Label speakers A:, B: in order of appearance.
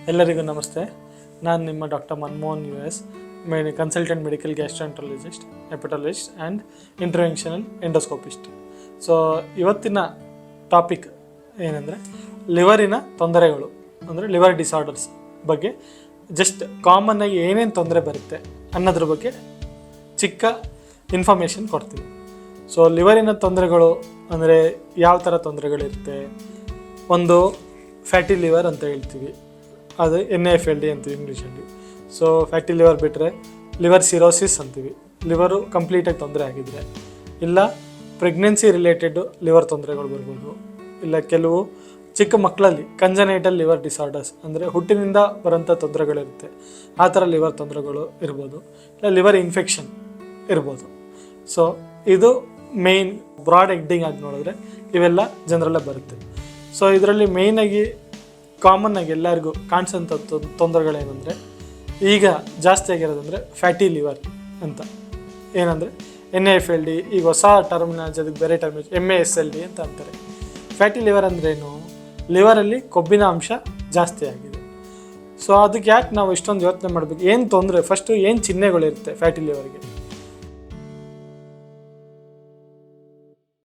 A: ಎಲ್ಲರಿಗೂ ನಮಸ್ತೆ. ನಾನು ನಿಮ್ಮ doctor Manmohan US, consultant medical gastroenterologist, hepatologist and interventional endoscopist. So ಇವತ್ತಿನ ಟಾಪಿಕ್ ಏನಂದರೆ ಲಿವರಿನ ತೊಂದರೆಗಳು, ಅಂದರೆ ಲಿವರ್ ಡಿಸಾರ್ಡರ್ಸ್ ಬಗ್ಗೆ ಜಸ್ಟ್ ಕಾಮನ್ನಾಗಿ ಏನೇನು ತೊಂದರೆ ಬರುತ್ತೆ ಅನ್ನೋದ್ರ ಬಗ್ಗೆ ಚಿಕ್ಕ ಇನ್ಫಾರ್ಮೇಷನ್ ಕೊಡ್ತೀನಿ. ಸೊ ಲಿವರಿನ ತೊಂದರೆಗಳು ಅಂದರೆ ಯಾವ ಥರ ತೊಂದರೆಗಳಿರುತ್ತೆ. ಒಂದು ಫ್ಯಾಟಿ ಲಿವರ್ ಅಂತ ಹೇಳ್ತೀವಿ, ಅದು NAFLD ಅಂತೀವಿ ಇಂಗ್ಲೀಷಲ್ಲಿ. ಸೊ ಫ್ಯಾಟಿ ಲಿವರ್ ಬಿಟ್ಟರೆ ಲಿವರ್ ಸಿರೋಸಿಸ್ ಅಂತೀವಿ, ಲಿವರು ಕಂಪ್ಲೀಟಾಗಿ ತೊಂದರೆ ಆಗಿದ್ರೆ. ಇಲ್ಲ ಪ್ರೆಗ್ನೆನ್ಸಿ ರಿಲೇಟೆಡ್ ಲಿವರ್ ತೊಂದರೆಗಳು ಬರ್ಬೋದು. ಇಲ್ಲ ಕೆಲವು ಚಿಕ್ಕ ಮಕ್ಕಳಲ್ಲಿ ಕಂಜನೈಟಲ್ ಲಿವರ್ ಡಿಸಾರ್ಡರ್ಸ್, ಅಂದರೆ ಹುಟ್ಟಿನಿಂದ ಬರೋಂಥ ತೊಂದರೆಗಳಿರುತ್ತೆ, ಆ ಥರ ಲಿವರ್ ತೊಂದರೆಗಳು ಇರ್ಬೋದು. ಇಲ್ಲ ಲಿವರ್ ಇನ್ಫೆಕ್ಷನ್ ಇರ್ಬೋದು. ಸೊ ಇದು ಮೇಯ್ನ್ ಬ್ರಾಡ್ ಹೆಡ್ಡಿಂಗ್ ಆಗಿ ನೋಡಿದ್ರೆ ಇವೆಲ್ಲ ಜನರಲ್ಲೇ ಬರುತ್ತೆ. ಸೊ ಇದರಲ್ಲಿ ಮೇಯ್ನಾಗಿ ಕಾಮನ್ನಾಗಿ ಎಲ್ಲರಿಗೂ ಕಾಣಿಸೋಂಥ ತೊಂದರೆಗಳೇನೆಂದರೆ, ಈಗ ಜಾಸ್ತಿ ಆಗಿರೋದಂದರೆ ಫ್ಯಾಟಿ ಲಿವರ್ ಅಂತ. ಏನಂದರೆ NAFLD, ಈಗ ಹೊಸ ಟರ್ಮಿನಾಲಜಿ, ಅದಕ್ಕೆ ಬೇರೆ ಟರ್ಮಿನಾಲಜಿ MASLD ಅಂತ ಅಂತಾರೆ. ಫ್ಯಾಟಿ ಲಿವರ್ ಅಂದ್ರೇನು? ಲಿವರಲ್ಲಿ ಕೊಬ್ಬಿನ ಅಂಶ ಜಾಸ್ತಿ ಆಗಿದೆ. ಸೊ ಅದಕ್ಕೆ ಯಾಕೆ ನಾವು ಇಷ್ಟೊಂದು ಯೋಚನೆ ಮಾಡಬೇಕು, ಏನು ತೊಂದರೆ, ಫಸ್ಟು ಏನು ಚಿಹ್ನೆಗಳಿರುತ್ತೆ ಫ್ಯಾಟಿ ಲಿವರ್ಗೆ?